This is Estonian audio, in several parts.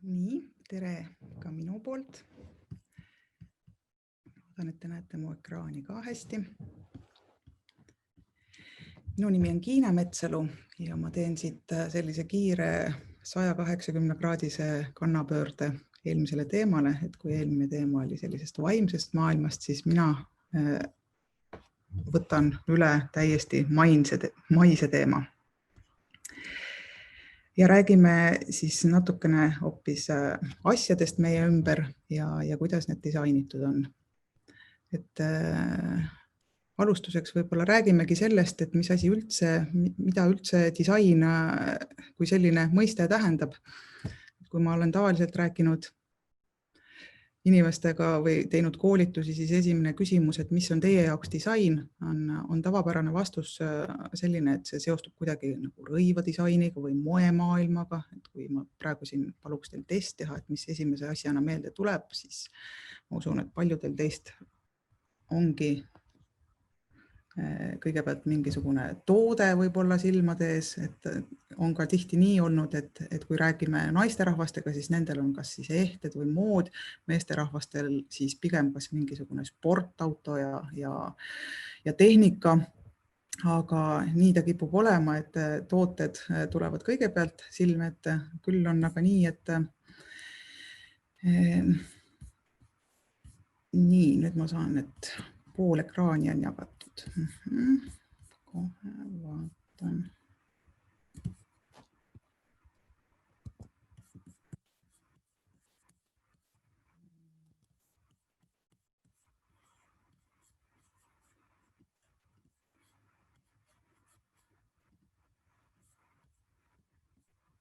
Nii, tere ka minu poolt. Loodan, et te näete mu ekraani ka hästi. Minu nimi on Kiina Metsalu ja ma teen siit sellise kiire 180-kraadise kannapöörde eelmisele teemale, et kui eelmine teema oli sellisest vaimsest maailmast, siis mina võtan üle täiesti maise teema. Ja räägime siis natukene hoopis asjadest meie ümber ja kuidas need disainitud on. Et alustuseks võib-olla räägimegi sellest, et mida üldse disain kui selline mõiste tähendab. Kui ma olen tavaliselt rääkinud inimestega või teinud koolitusi, siis esimene küsimus, et mis on teie jaoks disain, on tavapärane vastus selline, et see seostub kuidagi nagu rõivadisainiga või moemaailmaga. Et kui ma praegu siin paluks teil test teha, et mis esimese asjana meelde tuleb, siis ma usun, et paljudel teist ongi kõigepealt mingisugune toode võib-olla silmade ees, et on ka tihti nii olnud, et kui räägime naisterahvastega, siis nendel on kas siis ehted või mood, meesterahvastel siis pigem kas mingisugune sportauto ja tehnika, aga nii ta kipub olema, et tooted tulevad kõigepealt silme ette, küll on aga nii, et nii, nüüd ma saan, et pool ekraani on jagatud. Kohe vaatan.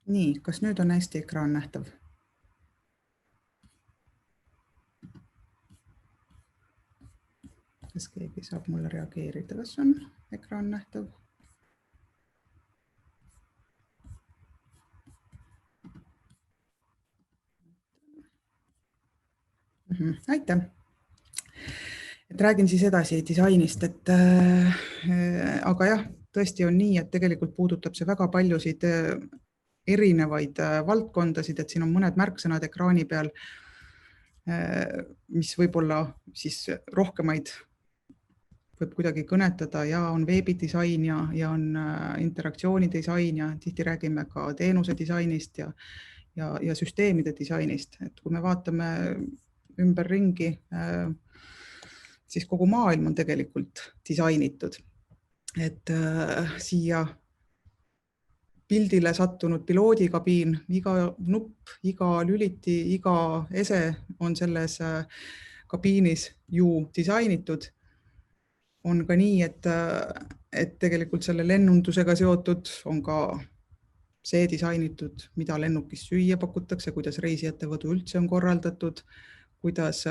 Nii, kas nüüd on hästi ekraan nähtav? Kas keegi saab mulle reageerida, kas on ekraan nähtav? Aitäh! Et räägin siis edasi disainist, aga jah, tõesti on nii, et tegelikult puudutab see väga paljusid erinevaid valdkondasid, et siin on mõned märksõnad ekraani peal, mis võib-olla siis rohkemaid võib kuidagi kõnetada ja on veebidisain ja on interaktsioonidisain ja tihti räägime ka teenuse disainist ja süsteemide disainist. Et kui me vaatame ümberringi, siis kogu maailm on tegelikult disainitud. Et siia pildile sattunud piloodikabiin, iga nupp, iga lüliti, iga ese on selles kabiinis ju disainitud. On ka nii, et tegelikult selle lennundusega seotud on ka see disainitud, mida lennukis süüa pakutakse, kuidas reisijatevõdu üldse on korraldatud, kuidas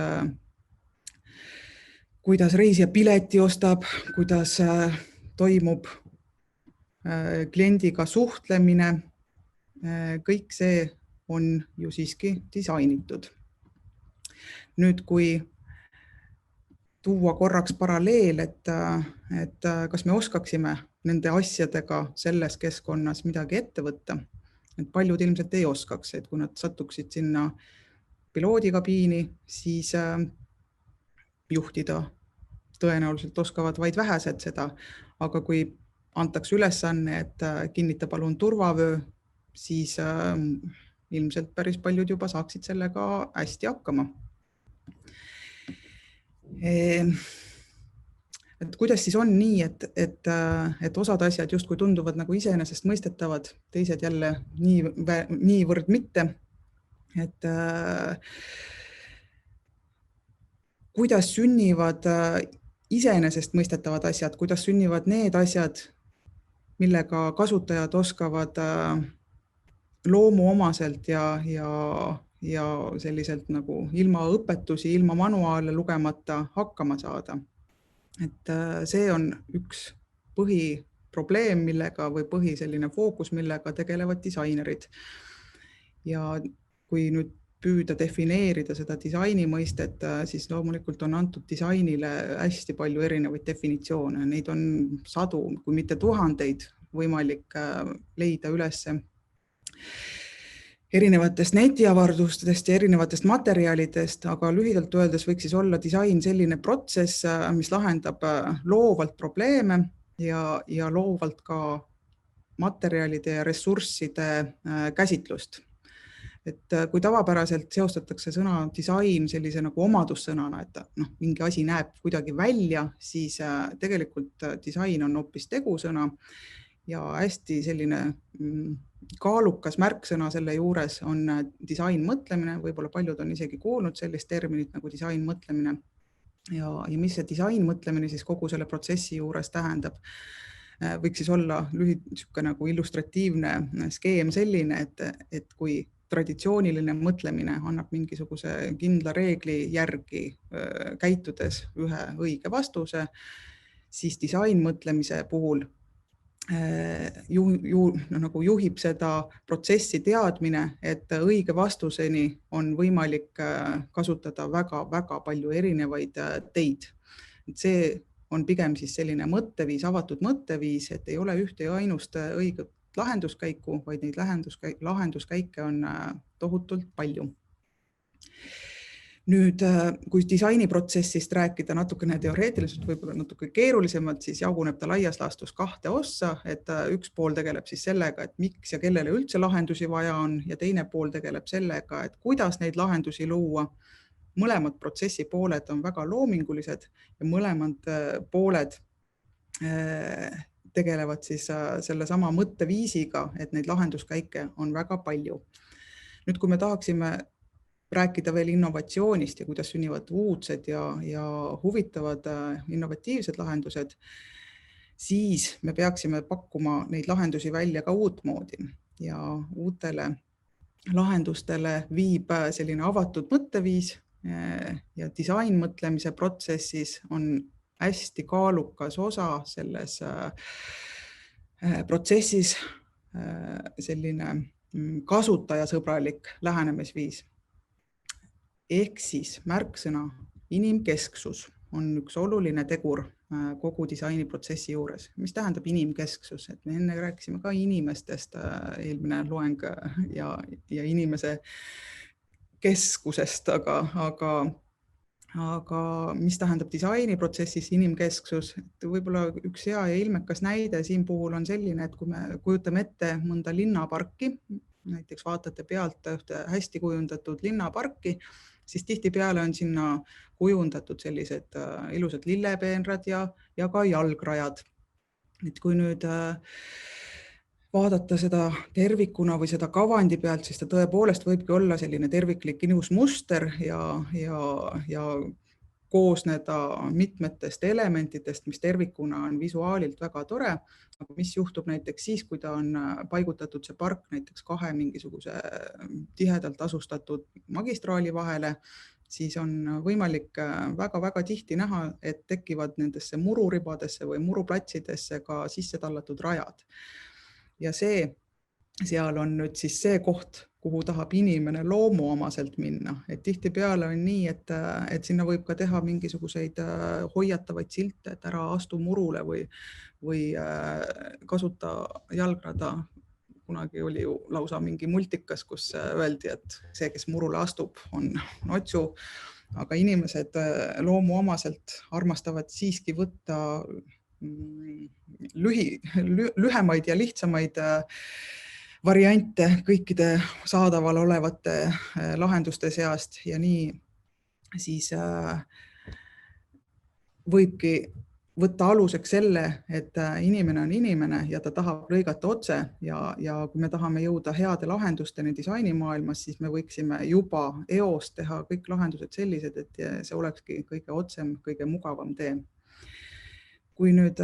reisija pileti ostab, kuidas toimub kliendiga suhtlemine. Kõik see on ju siiski disainitud. Nüüd, kui tuua korraks paralleel, et kas me oskaksime nende asjadega selles keskkonnas midagi ette võtta. Et paljud ilmselt ei oskaks, et kui nad satuksid sinna piloodikabiini, siis juhtida tõenäoliselt oskavad vaid vähesed seda, aga kui antakse ülesanne, et kinnita palun turvavöö, siis ilmselt päris paljud juba saaksid sellega hästi hakkama. Et kuidas siis on nii, et osad asjad justkui tunduvad nagu iseenesest mõistetavad, teised jälle niivõrd mitte. Et kuidas sünnivad iseenesest mõistetavad asjad, kuidas sünnivad need asjad, millega kasutajad oskavad loomuomaselt ja selliselt nagu ilma õpetusi, ilma manuaale lugemata hakkama saada. Et see on üks põhiprobleem, või selline fookus, millega tegelevad disainerid. Ja kui nüüd püüda defineerida seda disaini mõistet, siis loomulikult on antud disainile hästi palju erinevaid definitsioone. Neid on sadu, kui mitte tuhandeid võimalik leida ülesse. erinevatest netiavardustest ja erinevatest materjalidest, aga lühidalt öeldes võiks siis olla disain selline protsess, mis lahendab loovalt probleeme ja loovalt ka materjalide ja ressursside käsitlust. Et kui tavapäraselt seostatakse sõna disain sellise nagu omadussõnana, et mingi asi näeb kuidagi välja, siis tegelikult disain on hoopis tegusõna ja hästi selline kaalukas märksõna selle juures on disainmõtlemine, võib-olla paljud on isegi kuulnud sellist terminit nagu disainmõtlemine ja mis see disainmõtlemine siis kogu selle protsessi juures tähendab. Võiks siis olla lühidalt nagu illustratiivne skeem selline, et kui traditsiooniline mõtlemine annab mingisuguse kindla reegli järgi käitudes ühe õige vastuse, siis disainmõtlemise puhul nagu juhib seda protsessi teadmine, et õige vastuseni on võimalik kasutada väga-väga palju erinevaid teid. See on pigem siis selline mõtteviis, avatud mõtteviis, et ei ole ühte ja ainust õiget lahenduskäiku, vaid neid lahenduskäike on tohutult palju. Nüüd, kui disainiprotsessist rääkida natukene teoreetiliselt, võib-olla natuke keerulisemalt, siis jaguneb ta laias laastus kahte ossa, et üks pool tegeleb siis sellega, et miks ja kellele üldse lahendusi vaja on ja teine pool tegeleb sellega, et kuidas neid lahendusi luua. Mõlemad protsessi pooled on väga loomingulised ja mõlemad pooled tegelevad siis selle sama mõtteviisiga, et neid lahenduskäike on väga palju. Nüüd, kui me tahaksime rääkida veel innovatsioonist ja kuidas sünnivad uudsed ja huvitavad innovatiivsed lahendused, siis me peaksime pakkuma neid lahendusi välja ka uutmoodi ja uutele lahendustele viib selline avatud mõtteviis ja disainmõtlemise protsessis on hästi kaalukas osa selles protsessis selline kasutajasõbralik lähenemisviis. Ehk siis märksõna inimkesksus on üks oluline tegur kogu disainiprotsessi juures. Mis tähendab inimkesksus? Et me enne rääkisime ka inimestest eelmine loeng ja inimese keskusest, aga mis tähendab disainiprotsessis inimkesksus? Et võib-olla üks hea ja ilmekas näide siin puhul on selline, et kui me kujutame ette mõnda linnaparki, näiteks vaatate pealt ühte hästi kujundatud linnaparki, siis tihtipeale on sinna kujundatud sellised ilusad lillepeenrad ja ka jalgrajad. Et kui nüüd vaadata seda tervikuna või seda kavandi pealt, siis ta tõepoolest võibki olla selline terviklik ilus muster ja koosneda mitmetest elementidest, mis tervikuna on visuaalilt väga tore. Aga mis juhtub näiteks siis, kui ta on paigutatud see park näiteks kahe mingisuguse tihedalt asustatud magistraali vahele, siis on võimalik väga-väga tihti näha, et tekivad nendesse mururibadesse või muruplatsidesse ka sisse tallatud rajad. Ja seal on nüüd siis see koht, kuhu tahab inimene loomuomaselt minna. Et tihtipeale on nii, et sinna võib ka teha mingisuguseid hoiatavaid silte, et ära astu murule või kasuta jalgrada. Kunagi oli ju lausa mingi multikas, kus öeldi, et see, kes murule astub, on otsu, aga inimesed loomuomaselt armastavad siiski võtta lühemaid ja lihtsamaid variante kõikide saadaval olevate lahenduste seast ja nii siis võibki võtta aluseks selle, et inimene on inimene ja ta tahab lõigata otse ja kui me tahame jõuda heade lahendusteni disainimaailmas, siis me võiksime juba eos teha kõik lahendused sellised, et see olekski kõige otsem, kõige mugavam tee. Kui nüüd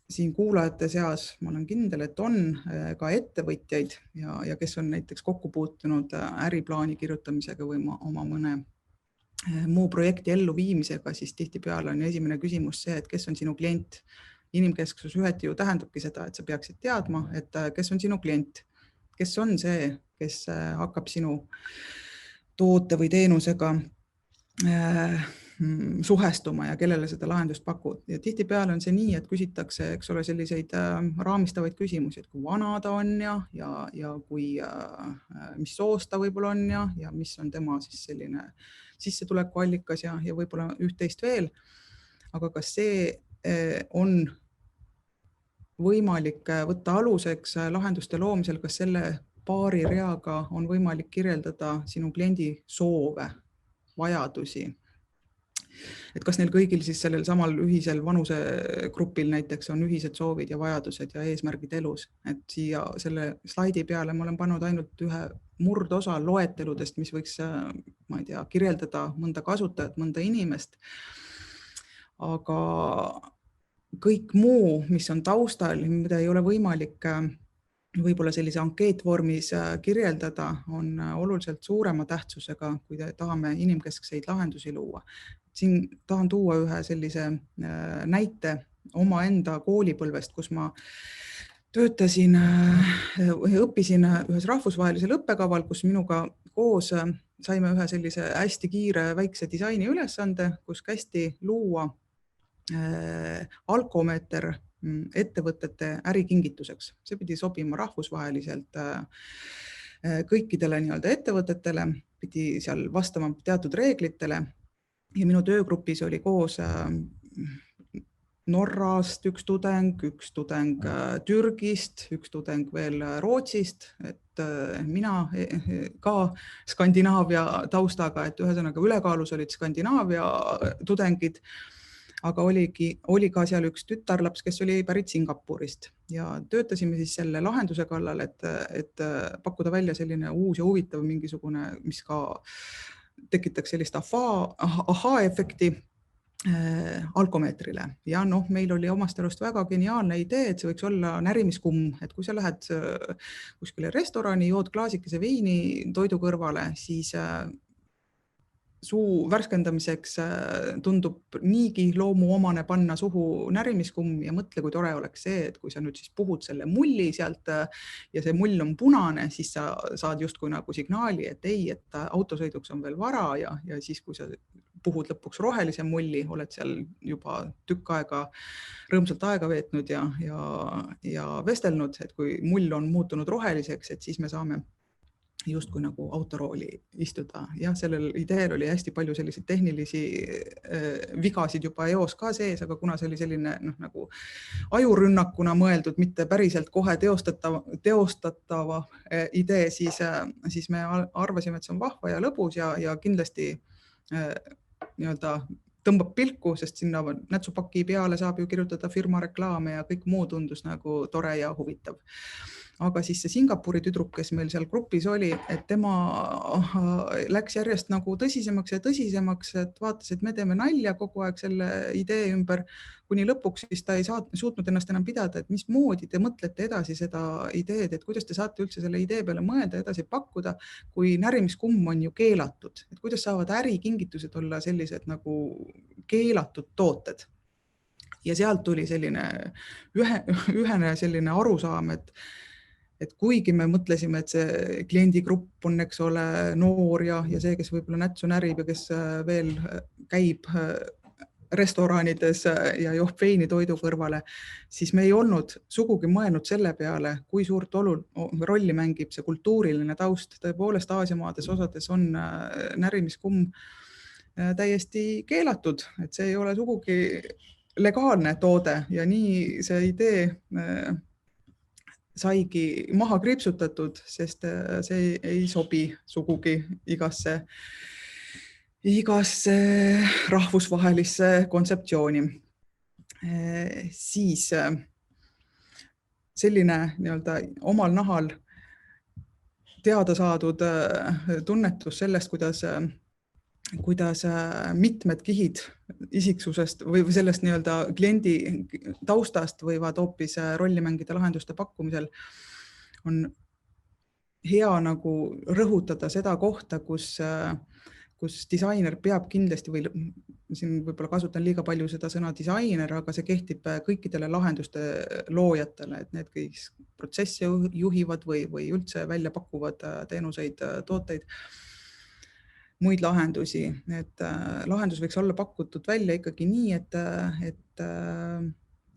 siin kuulajate seas, ma olen kindel, et on ka ettevõtjaid ja kes on näiteks kokku puutunud äriplaani kirjutamisega või oma mõne muu projekti elluviimisega, siis tihtipeale on esimene küsimus see, et kes on sinu klient. Inimkesksus üheti ju tähendabki seda, et sa peaksid teadma, et kes on sinu klient, kes on see, kes hakkab sinu toote või teenusega suhestuma ja kellele seda lahendust pakud. Ja tihtipeale on see nii, et küsitakse, eks ole, selliseid raamistavaid küsimusi, et kui vana ta on ja kui, mis soost ta võib-olla on ja mis on tema siis selline sissetulekuallikas ja võib-olla üht-teist veel. Aga kas see on võimalik võtta aluseks lahenduste loomisel, kas selle paari reaga on võimalik kirjeldada sinu kliendi soove, vajadusi? Et kas neil kõigil siis sellel samal ühisel vanusegrupil näiteks on ühised soovid ja vajadused ja eesmärgid elus. Et siia selle slaidi peale ma olen pannud ainult ühe murdosa loeteludest, mis võiks, ma ei tea, kirjeldada mõnda kasutajat, mõnda inimest. Aga kõik muu, mis on taustal, mida ei ole võimalik võib-olla sellise ankeetvormis kirjeldada, on oluliselt suurema tähtsusega, kui tahame inimkeskseid lahendusi luua. Siin tahan tuua ühe sellise näite omaenda koolipõlvest, kus ma töötasin, õppisin ühes rahvusvahelisel õppekaval, kus minuga koos saime ühe sellise hästi kiire väikse disaini ülesande, kus kästi luua alkomeeter ettevõtete ärikingituseks. See pidi sobima rahvusvaheliselt kõikidele nii-öelda ettevõtetele, pidi seal vastama teatud reeglitele. Ja minu töögrupis oli koos Norrast üks tudeng Türgist, üks tudeng veel Rootsist, et mina ka Skandinaavia taustaga, et ühesõnaga ülekaalus olid Skandinaavia tudengid, aga oli ka seal üks tütarlaps, kes oli pärit Singapurist ja töötasime siis selle lahenduse kallal, et pakkuda välja selline uus ja huvitav mingisugune, mis ka tekitaks sellist ahaa-efekti alkomeetrile. Ja meil oli omast arust väga geniaalne idee, et see võiks olla närimiskumm, et kui sa lähed kuskile restorani, jood klaasikese veini toidu kõrvale, siis suu värskendamiseks tundub niigi loomuomane panna suhu närimiskumm ja mõtle, kui tore oleks see, et kui sa nüüd siis puhud selle mulli sealt ja see mull on punane, siis sa saad justkui nagu signaali, et ei, et autosõiduks on veel vara ja siis, kui sa puhud lõpuks rohelise mulli, oled seal juba tükk aega rõõmsalt aega veetnud ja vestelnud, et kui mull on muutunud roheliseks, et siis me saame justkui nagu autorooli istuda. Ja sellel ideel oli hästi palju selliseid tehnilisi vigasid juba eos ka sees, aga kuna see oli selline nagu ajurünnakuna mõeldud, mitte päriselt kohe teostatava idee, siis me arvasime, et see on vahva ja lõbus ja kindlasti nii-öelda tõmbab pilku, sest sinna nätsupaki peale saab ju kirjutada firma reklaame ja kõik muu tundus nagu tore ja huvitav. Aga siis see Singapuri tüdruk, kes meil seal grupis oli, et tema läks järjest nagu tõsisemaks ja tõsisemaks, et vaatas, et me teeme nalja kogu aeg selle idee ümber, kuni lõpuks siis ta ei suutnud ennast enam pidada, et mismoodi te mõtlete edasi seda ideed, et kuidas te saate üldse selle idee peale mõelda, edasi pakkuda, kui närimiskumm on ju keelatud. Et kuidas saavad ärikingitused olla sellised nagu keelatud tooted? Ja sealt tuli selline ühene selline arusaam, et kuigi me mõtlesime, et see kliendigrupp on, eks ole, noor ja see, kes võib-olla nätsu närib ja kes veel käib restoranides ja joht veini toidu kõrvale, siis me ei olnud sugugi mõelnud selle peale, kui suurt rolli mängib see kultuuriline taust. Tõepoolest Aasiamaades osades on närimiskumm täiesti keelatud, et see ei ole sugugi legaalne toode ja nii see idee saigi maha kriipsutatud, sest see ei sobi sugugi igasse rahvusvahelisse kontseptsiooni. Siis selline nii-öelda omal nahal teada saadud tunnetus sellest, kuidas mitmed kihid isiksusest või sellest nii-öelda kliendi taustast võivad hoopis rolli mängida lahenduste pakkumisel, on hea nagu rõhutada seda kohta, kus disainer peab kindlasti, või siin võib-olla kasutan liiga palju seda sõna disainer, aga see kehtib kõikidele lahenduste loojatele, et need kõik protsesse juhivad või üldse välja pakuvad teenuseid, tooteid, muid lahendusi, et lahendus võiks olla pakutud välja ikkagi nii, et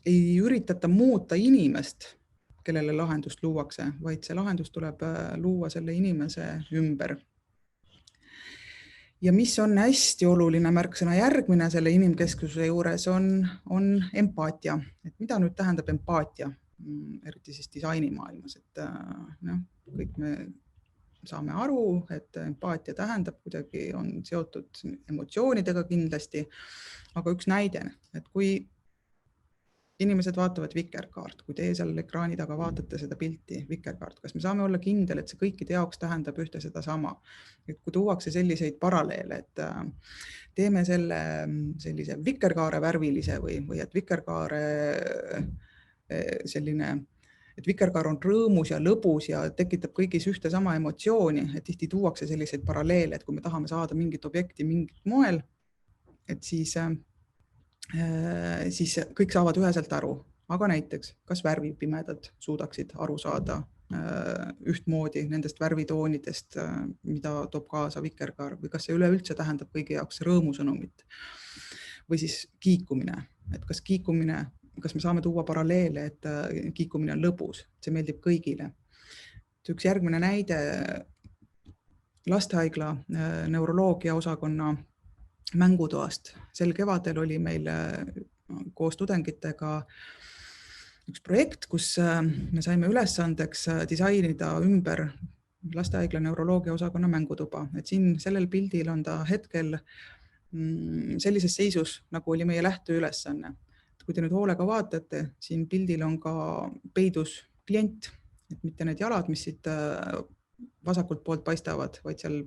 ei üritata muuta inimest, kellele lahendust luuakse, vaid see lahendus tuleb luua selle inimese ümber. Ja mis on hästi oluline märksõna järgmine selle inimkeskuse juures on empaatia. Et mida nüüd tähendab empaatia, eriti siis disainimaailmas, et kõik me saame aru, et empaatia tähendab kuidagi on seotud emotsioonidega kindlasti, aga üks näide, et kui inimesed vaatavad Vikerkaart, kui teie seal ekraani taga vaatate seda pilti Vikerkaart, kas me saame olla kindel, et see kõikide jaoks tähendab ühte seda sama. Et kui tuuakse selliseid paralleele, et teeme selle sellise vikerkaare värvilise või et vikerkaare selline, et vikerkaar on rõõmus ja lõbus ja tekitab kõigis ühte sama emotsiooni, et tihti tuuakse selliseid paralleele, et kui me tahame saada mingit objekti mingit moel, et siis kõik saavad üheselt aru, aga näiteks kas värvipimedad suudaksid aru saada ühtmoodi nendest värvitoonidest, mida toob kaasa vikerkaar või kas see üleüldse tähendab kõigi jaoks rõõmusõnumit või siis kiikumine, et kas me saame tuua paralleele, et kiikumine on lõbus, see meeldib kõigile. Üks järgmine näide lastehaigla neuroloogia osakonna mängutoast. Sel kevadel oli meil koos tudengitega üks projekt, kus me saime ülesandeks disainida ümber lastehaigla neuroloogia osakonna mängutuba. Et siin sellel pildil on ta hetkel sellises seisus, nagu oli meie lähteülesanne. Kui te nüüd hoolega vaatate, siin pildil on ka peidus klient, et mitte need jalad, mis siit vasakult poolt paistavad, vaid seal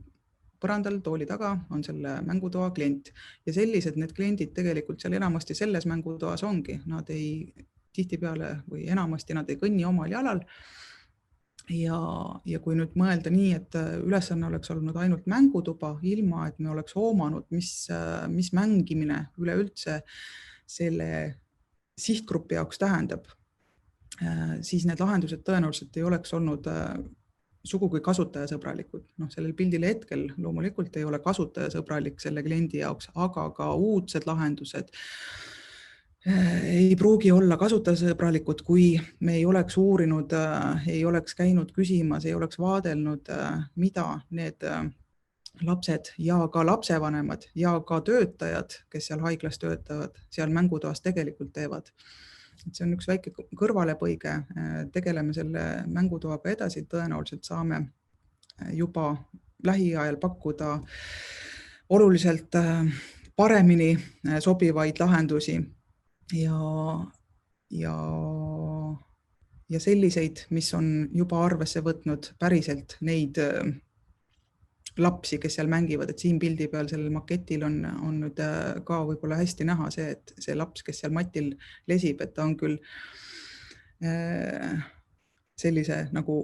põrandal tooli taga on selle mängutoa klient ja sellised need kliendid tegelikult seal enamasti selles mängutoas ongi. Nad ei tihtipeale või enamasti nad ei kõnni omal jalal ja kui nüüd mõelda nii, et ülesanne oleks olnud ainult mängutuba, ilma et me oleks hoomanud, mis mängimine üleüldse selle sihtgrupi jaoks tähendab, siis need lahendused tõenäoliselt ei oleks olnud sugugi kasutajasõbralikud. Sellel pildil hetkel loomulikult ei ole kasutajasõbralik selle kliendi jaoks, aga ka uudsed lahendused ei pruugi olla kasutajasõbralikud, kui me ei oleks uurinud, ei oleks käinud küsimas, ei oleks vaadelnud, mida need lapsed ja ka lapsevanemad ja ka töötajad, kes seal haiglas töötavad, seal mängutoas tegelikult teevad. See on üks väike kõrvalepõige, tegeleme selle mängutoaga edasi, tõenäoliselt saame juba lähiajal pakkuda oluliselt paremini sobivaid lahendusi ja selliseid, mis on juba arvesse võtnud päriselt neid lapsi, kes seal mängivad, et siin pildi peal sellel maketil on nüüd ka võib-olla hästi näha see, et see laps, kes seal matil lesib, et ta on küll sellise nagu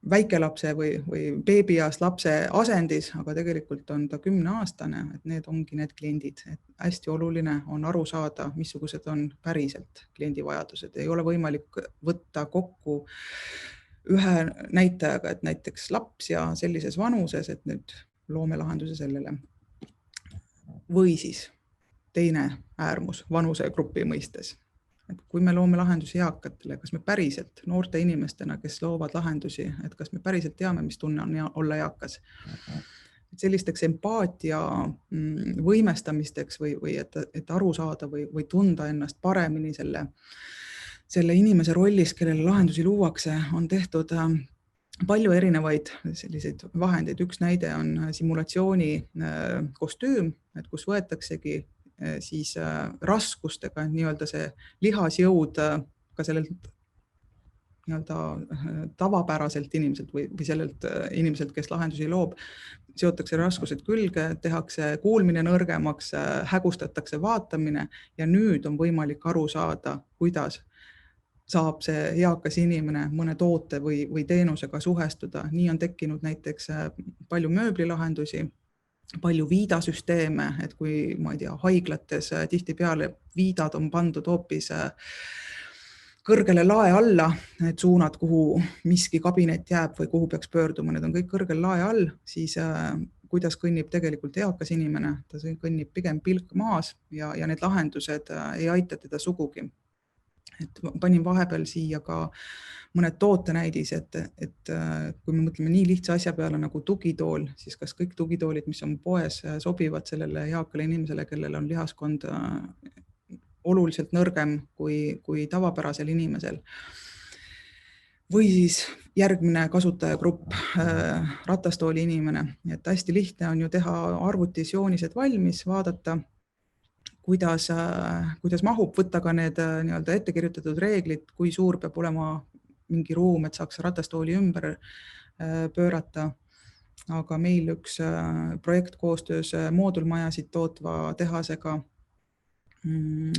väikelapse või beebiaast lapse asendis, aga tegelikult on ta 10-aastane, et need ongi need kliendid. Et hästi oluline on aru saada, missugused on päriselt kliendi vajadused. Ei ole võimalik võtta kokku ühe näitajaga, et näiteks laps ja sellises vanuses, et nüüd loome lahenduse sellele. Või siis teine äärmus vanusegrupi mõistes. Et kui me loome lahendusi eakatele, kas me päriselt noorte inimestena, kes loovad lahendusi, et kas me päriselt teame, mis tunne on olla eakas. Et sellisteks empaatia võimestamisteks või et aru saada või tunda ennast paremini selle inimese rollis, kellele lahendusi luuakse, on tehtud palju erinevaid selliseid vahendeid. Üks näide on simulatsiooni kostüüm, et kus võetaksegi siis raskustega nii-öelda see lihasjõud ka sellelt nii-öelda tavapäraselt inimeselt või sellelt inimeselt, kes lahendusi loob, seotakse raskused külge, tehakse kuulmine nõrgemaks, hägustatakse vaatamine ja nüüd on võimalik aru saada, kuidas saab see eakas inimene mõne toote või teenusega suhestuda. Nii on tekkinud näiteks palju mööblilahendusi, palju viidasüsteeme, et kui ma ei tea, haiglates tihtipeale viidad on pandud hoopis kõrgele lae alla, et suunad, kuhu miski kabinet jääb või kuhu peaks pöörduma, need on kõik kõrgel lae all, siis kuidas kõnnib tegelikult eakas inimene, ta kõnnib pigem pilk maas ja need lahendused ei aita teda sugugi. Et panin vahepeal siia ka mõned tootenäidis, et kui me mõtleme nii lihtsa asja peale nagu tugitool, siis kas kõik tugitoolid, mis on poes, sobivad sellele eakale inimesele, kellel on lihaskond oluliselt nõrgem kui tavapärasel inimesel. Või siis järgmine kasutajagrupp, ratastooli inimene. Et hästi lihtne on ju teha arvutis joonised valmis, vaadata, kuidas mahub, võtta ka need nii-öelda ettekirjutatud reeglid, kui suur peab olema mingi ruum, et saaks ratastooli ümber pöörata. Aga meil üks projekt koostöös moodulmajasid tootva tehasega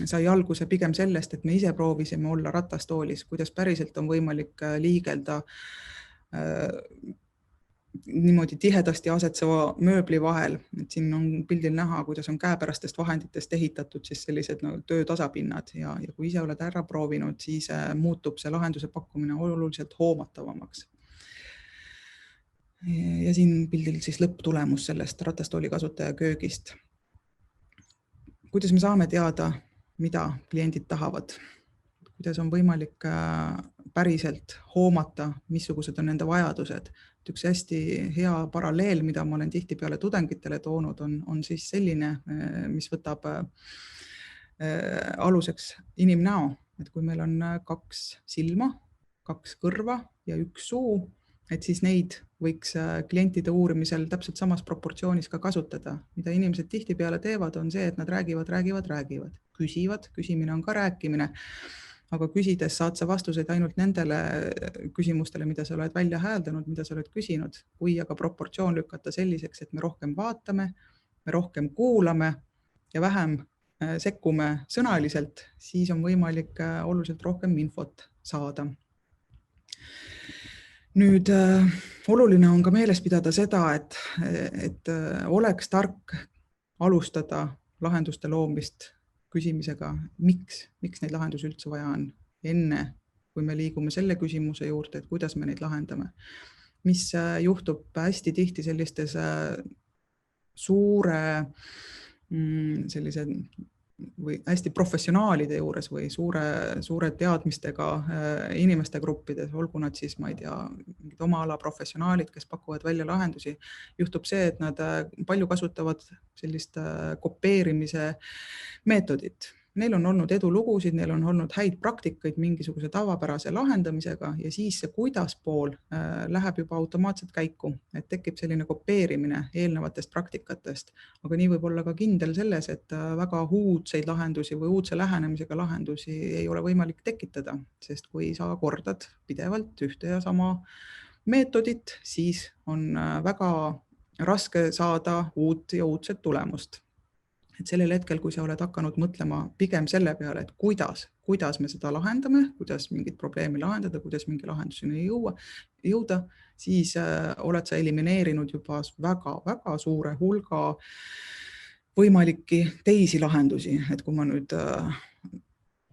sai alguse pigem sellest, et me ise proovisime olla ratastoolis, kuidas päriselt on võimalik liigelda niimoodi tihedasti asetseva mööbli vahel. Et siin on pildil näha, kuidas on käepärastest vahenditest ehitatud siis sellised töötasapinnad ja kui ise oled ära proovinud, siis muutub see lahenduse pakkumine oluliselt hoomatavamaks. Ja siin pildil siis lõpptulemus sellest ratastooli kasutaja köögist. Kuidas me saame teada, mida kliendid tahavad? Kuidas on võimalik päriselt hoomata, missugused on nende vajadused? Üks hästi hea paralleel, mida ma olen tihtipeale tudengitele toonud, on siis selline, mis võtab aluseks inimnäo. Et kui meil on 2 silma, 2 kõrva ja 1 suu, et siis neid võiks klientide uurimisel täpselt samas proportsioonis ka kasutada. Mida inimesed tihtipeale teevad, on see, et nad räägivad, küsivad, küsimine on ka rääkimine. Aga küsides saad sa vastuseid ainult nendele küsimustele, mida sa oled välja hääldanud, mida sa oled küsinud, kui aga proportsioon lükata selliseks, et me rohkem vaatame, me rohkem kuulame ja vähem sekkume sõnaliselt, siis on võimalik oluliselt rohkem infot saada. Nüüd oluline on ka meeles pidada seda, et oleks tark alustada lahenduste loomist küsimisega, miks neid lahendusi üldse vaja on, enne kui me liigume selle küsimuse juurde, et kuidas me neid lahendame. Mis juhtub hästi tihti sellistes sellise või hästi professionaalide juures või suure teadmistega inimeste gruppides, olgu nad siis, ma ei tea, oma ala professionaalid, kes pakuvad välja lahendusi, juhtub see, et nad palju kasutavad sellist kopeerimise meetodit. Neil on olnud edulugusid, neil on olnud häid praktikaid mingisuguse tavapärase lahendamisega ja siis see kuidas pool läheb juba automaatselt käiku, et tekib selline kopeerimine eelnevatest praktikatest. Aga nii võib olla ka kindel selles, et väga uudseid lahendusi või uudse lähenemisega lahendusi ei ole võimalik tekitada, sest kui sa kordad pidevalt ühte ja sama meetodit, siis on väga raske saada uut ja uudset tulemust. Et sellel hetkel, kui sa oled hakanud mõtlema pigem selle peale, et kuidas me seda lahendame, kuidas mingit probleemi lahendada, kuidas mingi lahenduseni jõuda, siis oled sa elimineerinud juba väga suure hulga võimaliki teisi lahendusi. Et kui ma nüüd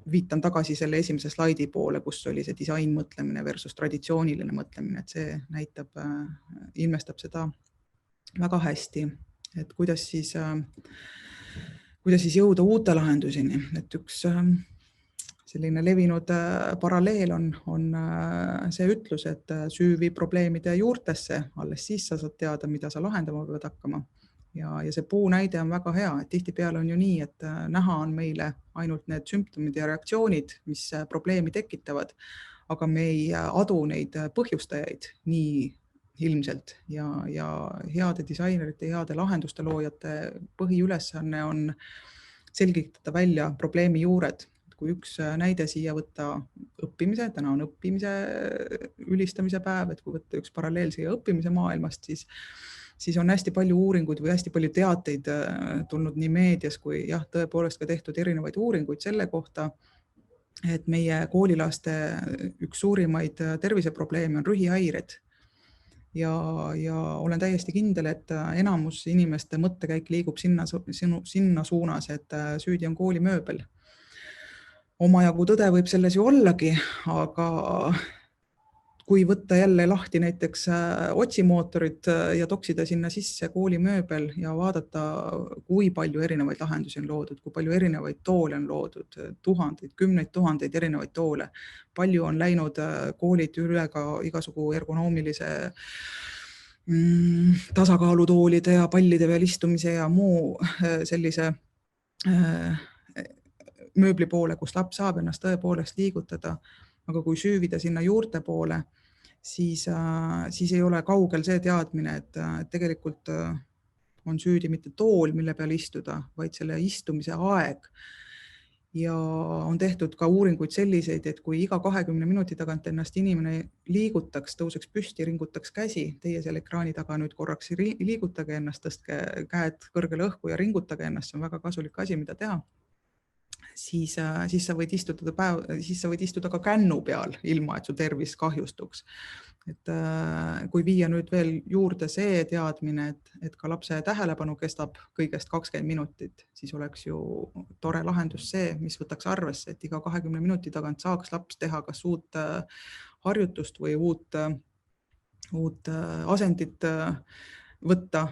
viitan tagasi selle esimese slaidi poole, kus oli see disainmõtlemine versus traditsiooniline mõtlemine, et see ilmestab seda väga hästi, et kuidas siis jõuda uute lahenduseni. Et üks selline levinud paralleel on see ütlus, et süüvi probleemide juurtesse, alles siis sa saad teada, mida sa lahendama pead hakkama. Ja see puu näide on väga hea, et tihtipeale on ju nii, et näha on meile ainult need sümptomid ja reaktsioonid, mis probleemi tekitavad, aga me ei adu neid põhjustajaid nii ilmselt ja heade disainerite, heade lahenduste loojate põhiülesanne on selgitada välja probleemi juured. Kui üks näide siia võtta õppimise, täna on õppimise ülistamise päev, et kui võtta üks paralleel siia õppimise maailmast, siis on hästi palju uuringuid või hästi palju teateid tulnud nii meedias kui tõepoolest ka tehtud erinevaid uuringuid selle kohta, et meie koolilaste üks suurimaid terviseprobleeme on rühihäired. Ja olen täiesti kindel, et enamus inimeste mõttekäik liigub sinna suunas, et süüdi on koolimööbel. Omajagu tõde võib selles ju ollagi, aga kui võtta jälle lahti näiteks otsimootorid ja toksida sinna sisse koolimööbel ja vaadata, kui palju erinevaid lahendusi on loodud, kui palju erinevaid toole on loodud, tuhandeid, kümneid tuhandeid erinevaid toole. Palju on läinud koolid üle ka igasugu ergonoomilise tasakaalutoolide ja pallide peal istumise ja muu sellise mööbli poole, kus laps saab ennast tõepoolest liigutada. Aga kui süüvida sinna juurte poole, siis ei ole kaugel see teadmine, et tegelikult on süüdi mitte tool, mille peal istuda, vaid selle istumise aeg. Ja on tehtud ka uuringuid selliseid, et kui iga 20 minuti tagant ennast inimene liigutaks, tõuseks püsti, ringutaks käsi, teie selle ekraani taga nüüd korraks liigutage ennast, tõstke käed kõrgele õhku ja ringutage ennast, see on väga kasulik asi, mida teha. Siis sa võid istuda ka kännu peal, ilma et su tervis kahjustuks. Et kui viia nüüd veel juurde see teadmine, et ka lapse tähelepanu kestab kõigest 20 minutit, siis oleks ju tore lahendus see, mis võtaks arvesse, et iga 20 minuti tagant saaks laps teha kas uut harjutust või uut asendit võtta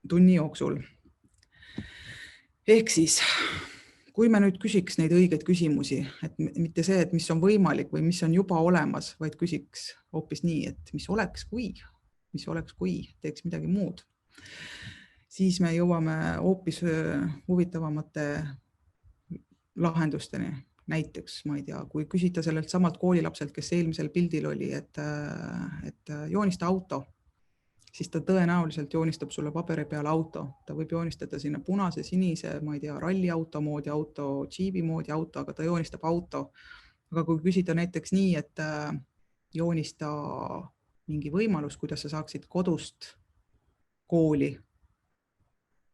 tunni jooksul. Ehk siis kui me nüüd küsiks neid õigeid küsimusi, et mitte see, et mis on võimalik või mis on juba olemas, vaid küsiks hoopis nii, et mis oleks, kui teeks midagi muud, siis me jõuame hoopis huvitavamate lahendusteni. Näiteks, ma ei tea, kui küsida sellelt samalt koolilapselt, kes eelmisel pildil oli, et joonista auto, siis ta tõenäoliselt joonistab sulle paberi peal auto. Ta võib joonistada sinna punase, sinise, ma ei tea, ralliauto moodi auto, džiibi moodi auto, aga ta joonistab auto. Aga kui küsida näiteks nii, et joonista mingi võimalus, kuidas sa saaksid kodust kooli,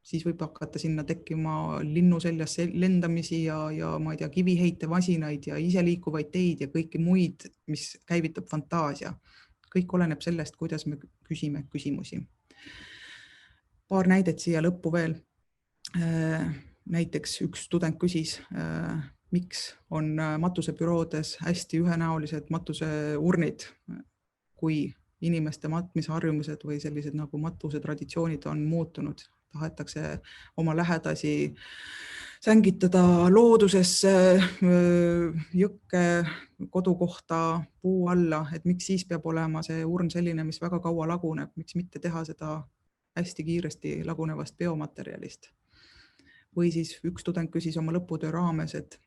siis võib hakata sinna tekkima linnu seljas lendamisi ja ma ei tea, kiviheite vasinaid ja iseliikuvaid teid ja kõiki muid, mis käivitab fantaasia. Kõik oleneb sellest, kuidas me küsime küsimusi. Paar näidet siia lõppu veel. Näiteks üks student küsis, miks on matusebüroodes hästi ühenäolised matuseurnid, kui inimeste matmisharjumused või sellised nagu matuse traditsioonid on muutunud. Tahetakse oma lähedasi sängitada loodusesse, jõkke, kodukohta, puu alla, et miks siis peab olema see urn selline, mis väga kaua laguneb, miks mitte teha seda hästi kiiresti lagunevast biomaterjalist. Või siis üks student küsis oma lõputöö raames, et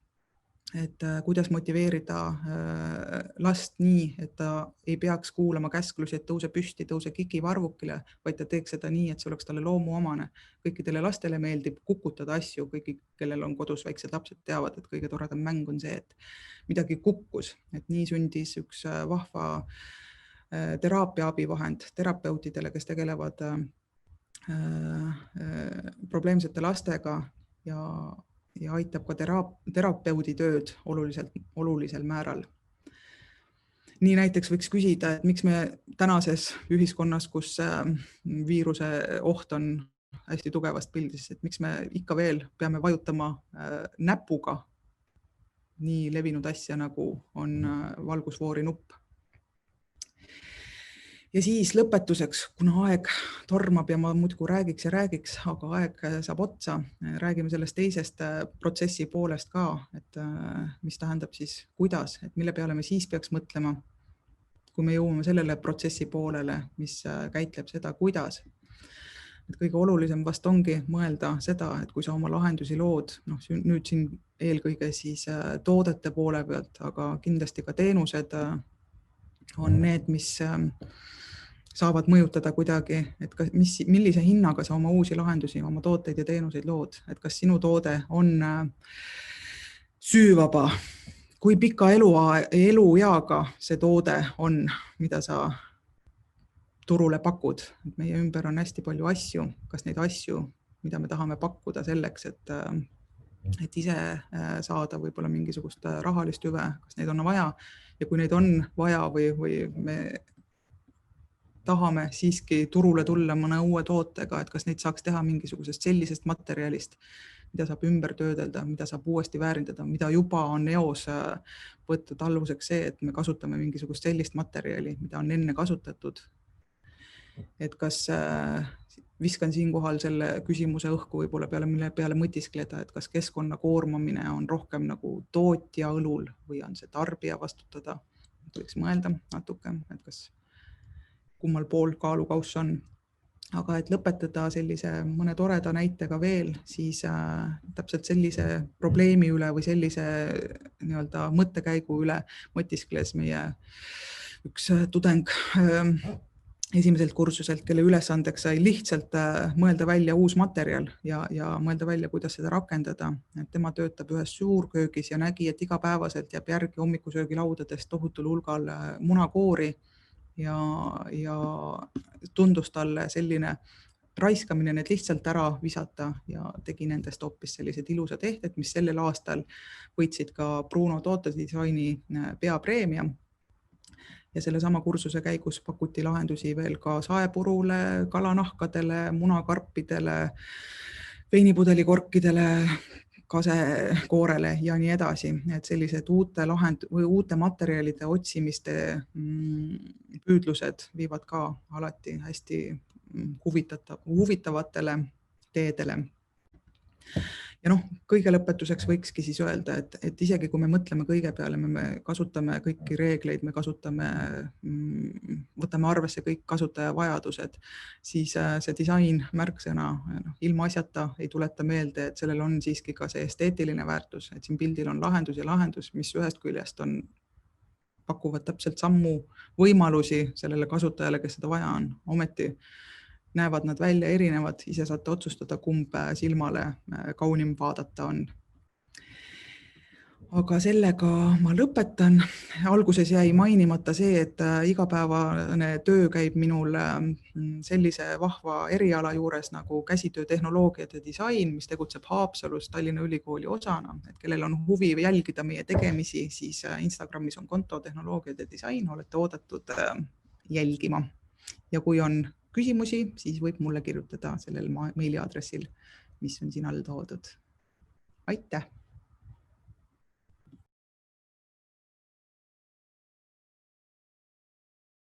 kuidas motiveerida last nii, et ta ei peaks kuulama käsklusi, et tõuse püsti, tõuse kiki varvukile, vaid ta teeks seda nii, et see oleks talle loomuomane. Kõikidele lastele meeldib kukutada asju, kõiki, kellel on kodus väiksed lapsed teavad, et kõige toredam mäng on see, et midagi kukkus. Et nii sündis üks vahva teraapia abivahend terapeutidele, kes tegelevad probleemsete lastega ja aitab ka terapeudi tööd olulisel määral. Nii näiteks võiks küsida, et miks me tänases ühiskonnas, kus viiruse oht on hästi tugevast pildis, et miks me ikka veel peame vajutama näpuga nii levinud asja, nagu on valgusfoori nupp. Ja siis lõpetuseks, kuna aeg tormab ja ma muudkui räägiks, aga aeg saab otsa, räägime sellest teisest protsessi poolest ka, et mis tähendab siis kuidas, et mille peale me siis peaks mõtlema, kui me jõuame sellele protsessi poolele, mis käitleb seda, kuidas. Et kõige olulisem vast ongi mõelda seda, et kui sa oma lahendusi lood, nüüd siin eelkõige siis toodete poole pealt, aga kindlasti ka teenused on need, mis saavad mõjutada kuidagi, et millise hinnaga sa oma uusi lahendusi, oma tooteid ja teenuseid lood, et kas sinu toode on süüvaba, kui pika elueaga see toode on, mida sa turule pakud. Meie ümber on hästi palju asju, kas neid asju, mida me tahame pakkuda selleks, et ise saada võib-olla mingisugust rahalist hüve, kas neid on vaja ja kui neid on vaja või me tahame siiski turule tulla mõne uue tootega, et kas neid saaks teha mingisugusest sellisest materjalist, mida saab ümber töödelda, mida saab uuesti väärindada, mida juba on eos võetud aluseks see, et me kasutame mingisugust sellist materjali, mida on enne kasutatud. Et kas viskan siinkohal selle küsimuse õhku võib-olla mille peale mõtiskleda, et kas keskkonna koormamine on rohkem nagu tootja õlul või on see tarbija vastutada. Võiks mõelda natuke, et kas kummal pool kaalukauss on. Aga et lõpetada sellise mõne toreda näitega veel, siis täpselt sellise probleemi üle või sellise nii-öelda mõttekäigu üle mõtiskles meie üks tudeng esimeselt kursuselt, kelle ülesandeks sai lihtsalt mõelda välja uus materjal ja mõelda välja, kuidas seda rakendada. Et tema töötab ühes suurköögis ja nägi, et igapäevaselt jääb järgi hommikusöögilaudadest tohutul hulgal munakoori ja tundus talle selline raiskamine need lihtsalt ära visata ja tegi nendest hoopis sellised ilusad ehted, mis sellel aastal võitsid ka Bruno tootedisaini peapreemia. Ja selle sama kursuse käigus pakuti lahendusi veel ka saepurule, kalanahkadele, munakarpidele, veinipudelikorkidele, kasekoorele ja nii edasi. Et sellised uute materjalide otsimiste püüdlused viivad ka alati hästi huvitavatele teedele. Ja kõige lõpetuseks võikski siis öelda, et isegi kui me mõtleme kõige peale, me kasutame kõiki reegleid, me võtame arvesse kõik kasutaja vajadused, siis see disain märksõna ilma asjata ei tuleta meelde, et sellel on siiski ka see esteetiline väärtus, et siin pildil on lahendus ja lahendus, mis ühest küljest pakuvad täpselt sammu võimalusi sellele kasutajale, kes seda vaja on. Ometi näevad nad välja erinevad, ise saate otsustada, kumb silmale kaunim vaadata on. Aga sellega ma lõpetan. Alguses jäi mainimata see, et igapäevane töö käib minul sellise vahva eriala juures nagu käsitöötehnoloogiad ja disain, mis tegutseb Haapsalus Tallinna Ülikooli osana. Et kellel on huvi jälgida meie tegemisi, siis Instagramis on konto tehnoloogiad ja disain, olete oodatud jälgima. Ja kui on küsimusi, siis võib mulle kirjutada sellel meiliaadressil, mis on siin all toodud. Aitäh!